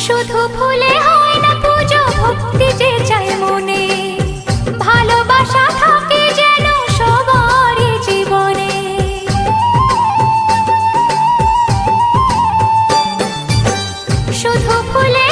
শুধু ফুলে হয় না পুজো, ভক্তি যে চায় মনে, ভালোবাসা থাকে যেন সবারই জীবনে। শুধু ফুলে